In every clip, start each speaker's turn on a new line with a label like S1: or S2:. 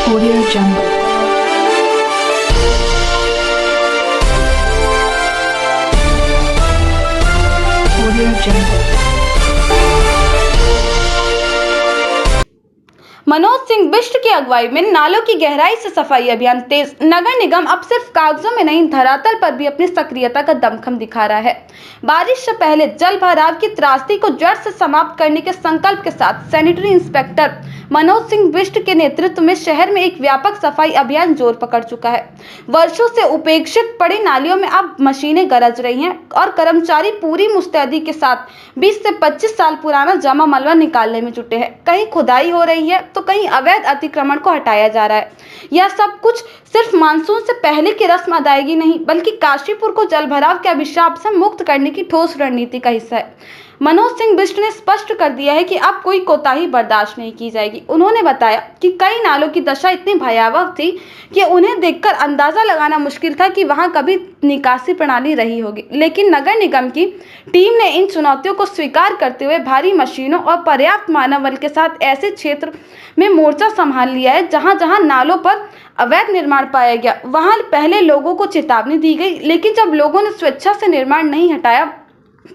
S1: Audio Jungle. Audio Jungle.
S2: Manoj Singh Bisht की अगुवाई में नालों की गहराई से सफाई अभियान तेज। नगर निगम अब सिर्फ कागजों में नहीं, धरातल पर भी अपनी सक्रियता का दमखम दिखा रहा है। बारिश से पहले जल भराव की त्रासदी को जड़ से समाप्त करने के संकल्प के साथ सैनिटरी इंस्पेक्टर मनोज सिंह बिष्ट के नेतृत्व में शहर में एक व्यापक सफाई अभियान जोर पकड़ चुका है। वर्षों से उपेक्षित पड़ी नालियों में अब मशीनें गरज रही हैं और कर्मचारी पूरी मुस्तैदी के साथ 20 से 25 साल पुराना जमा मलबा निकालने में जुटे हैं। कहीं खुदाई हो रही है तो कहीं अवैध अतिक्रमण को हटाया जा रहा है। यह सब कुछ सिर्फ मानसून से पहले की रस्म अदायगी नहीं, बल्कि काशीपुर को जल भराव के अभिशाप से मुक्त करने की ठोस रणनीति का हिस्सा है। मनोज सिंह बिष्ट ने स्पष्ट कर दिया है कि अब कोई कोताही बर्दाश्त नहीं की जाएगी। उन्होंने बताया कि कई नालों की दशा इतनी भयावह थी कि उन्हें देखकर अंदाजा लगाना मुश्किल था कि वहां कभी निकासी प्रणाली रही होगी, लेकिन नगर निगम की टीम ने इन चुनौतियों को स्वीकार करते हुए भारी मशीनों और पर्याप्त मानव बल के साथ ऐसे क्षेत्र में मोर्चा संभाल लिया है जहां जहां नालों पर अवैध निर्माण पाया गया, वहां पहले लोगों को चेतावनी दी गई, लेकिन जब लोगों ने स्वेच्छा से निर्माण नहीं हटाया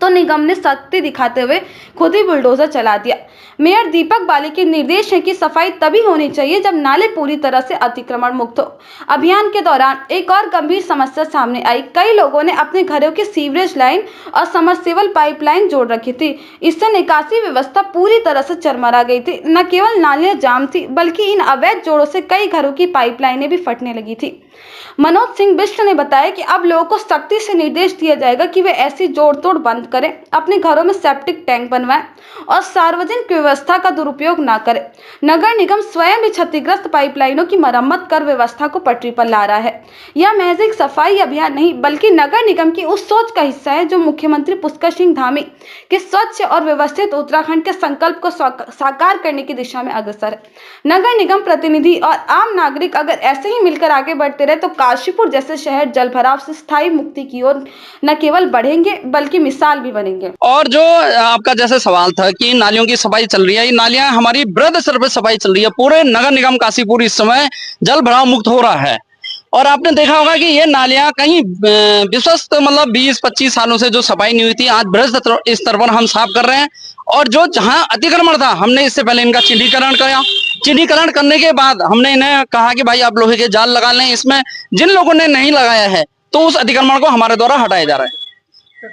S2: तो निगम ने सख्ती दिखाते हुए खुद ही बुलडोजर चला दिया। मेयर दीपक बाली के निर्देश है कि सफाई तभी होनी चाहिए जब नाले पूरी तरह से अतिक्रमण मुक्त हो। अभियान के दौरान एक और गंभीर समस्या सामने आई। कई लोगों ने अपने घरों की सीवरेज लाइन और समरसेबल पाइपलाइन जोड़ रखी थी। इससे निकासी व्यवस्था पूरी तरह से चरमरा गई थी। न केवल नालियां जाम थी, बल्कि इन अवैध जोड़ों से कई घरों की पाइपलाइनें भी फटने लगी थी। मनोज सिंह बिष्ट ने बताया कि अब लोगों को सख्ती से निर्देश दिया जाएगा कि वे ऐसी जोड़ तोड़ बंद करें, अपने घरों में सेप्टिक टैंक बनवाएं और सार्वजनिक व्यवस्था का दुरुपयोग न करें। नगर निगम स्वयं भी क्षतिग्रस्त पाइपलाइनों की मरम्मत कर व्यवस्था को पटरी पर ला रहा है। यह महज एक सफाई अभियान नहीं, बल्कि नगर निगम की उस सोच का हिस्सा है जो मुख्यमंत्री पुष्कर सिंह धामी के स्वच्छ और व्यवस्थित उत्तराखंड के संकल्प को साकार करने की दिशा में अग्रसर है। नगर निगम प्रतिनिधि और आम नागरिक अगर ऐसे ही मिलकर आगे बढ़ते रहे तो काशीपुर जैसे शहर जल भराव से स्थायी मुक्ति की ओर न केवल बढ़ेंगे बल्कि मिसाल भी बनेंगे।
S3: और जो आपका जैसे सवाल था कि नालियों की सफाई चल रही है, ये नालियां हमारी बृहद स्तर पर सफाई चल रही है। पूरे नगर निगम काशीपुर इस समय जल भराव मुक्त हो रहा है। और आपने देखा होगा कि ये नालियां कहीं विश्वस्त मतलब 20-25 सालों से जो सफाई नहीं हुई थी, आज बृहद स्तर पर हम साफ कर रहे हैं। और जो जहां अतिक्रमण था, हमने इससे पहले इनका चिन्हीकरण किया। चिन्हीकरण करने के बाद हमने इन्हें कहा कि भाई आप लोहे के जाल लगा लें। इसमें जिन लोगों ने नहीं लगाया है तो उस अतिक्रमण को हमारे द्वारा हटाया जा रहा है।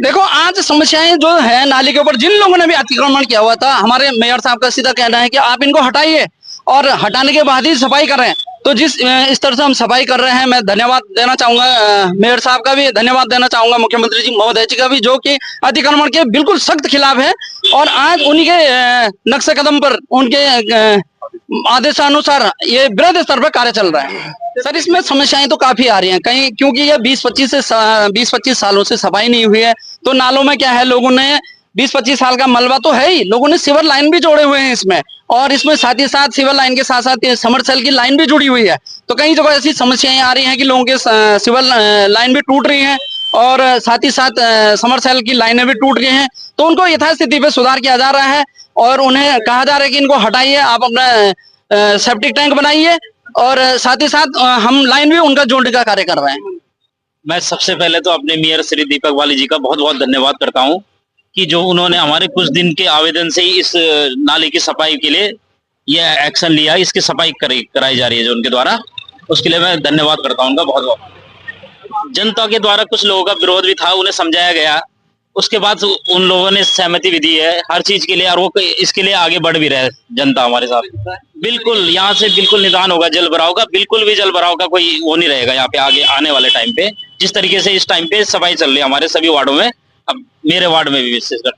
S3: देखो, आज समस्याएं जो है नाली के ऊपर, जिन लोगों ने भी अतिक्रमण किया हुआ था, हमारे मेयर साहब का सीधा कहना है कि आप इनको हटाइए और हटाने के बाद ही सफाई कर रहे हैं। तो जिस इस तरह से हम सफाई कर रहे हैं, मैं धन्यवाद देना चाहूंगा मेयर साहब का भी, धन्यवाद देना चाहूंगा मुख्यमंत्री जी महोदय जी का भी, जो कि अतिक्रमण के बिल्कुल सख्त खिलाफ है और आज उन्हीं के नक्शे कदम पर, उनके आदेशानुसार ये बृहद स्तर पर कार्य चल रहा है। सर, इसमें समस्याएं तो काफी आ रही हैं कहीं, क्योंकि ये 20-25 सालों से सफाई नहीं हुई है। तो नालों में क्या है, लोगों ने 20-25 साल का मलबा तो है ही, लोगों ने सिवर लाइन भी जोड़े हुए हैं इसमें, और इसमें साथ ही साथ सिवर लाइन के साथ साथ समरसेल की लाइन भी जुड़ी हुई है। तो कई जगह ऐसी समस्याएं आ रही हैं कि लोगों के सिवर लाइन भी टूट रही हैं और साथ ही साथ समरसेल की लाइनें भी टूट गई हैं। तो उनको यथास्थिति पे सुधार किया जा रहा है और उन्हें कहा जा रहा है कि इनको हटाइए, आप अपना सेप्टिक टैंक बनाइए, और साथ ही साथ हम लाइन भी उनका जोड़ने का कार्य कर रहे हैं।
S4: मैं सबसे पहले तो अपने मेयर श्री दीपक बाली जी का बहुत बहुत धन्यवाद करता हूं कि जो उन्होंने हमारे कुछ दिन के आवेदन से ही इस नाले की सफाई के लिए यह एक्शन लिया, इसकी सफाई कराई जा रही है जो उनके द्वारा, उसके लिए मैं धन्यवाद करता हूं उनका बहुत बहुत। जनता के द्वारा कुछ लोगों का विरोध भी था, उन्हें समझाया गया, उसके बाद उन लोगों ने सहमति भी दी है हर चीज के लिए, और वो इसके लिए आगे बढ़ भी रहे जनता हमारे साथ। बिल्कुल यहाँ से बिल्कुल निदान होगा जल भराव का, बिल्कुल भी जल भराव का कोई वो नहीं रहेगा यहाँ पे आगे आने वाले टाइम पे। जिस तरीके से इस टाइम पे सफाई चल रही है हमारे सभी वार्डों में, अब मेरे वार्ड में भी विशेषकर।